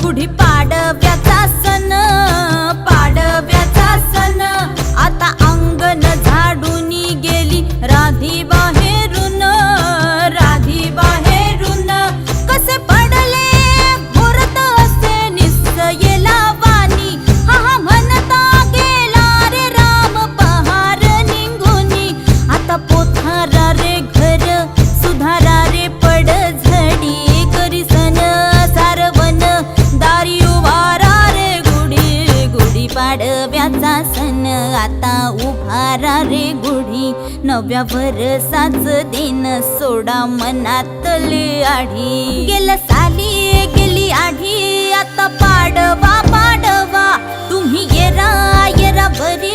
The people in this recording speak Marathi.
गुढी पाडव्याचा सण, पाडव्याचा सण आता अंगण झाडून गेली राधी बाहेरून, राधी बाहेरून कसे पडले घोरत असे निश्चयेला वाणी, हा हा म्हणता गेला रे राम पहार निघूनी, आता पोथारा रे घर सुधारा रे पड झडी, करी सन सारवन दारी उभारा रे गुढी, गुढी पाडव्याचा सण आता उभारा रे गुढी, नव्या वर्षाच दिन सोडा मनातली आढी, गेल साली गेली आढी आता पाडवा पाडवा, तुम्ही येरा येरा बरी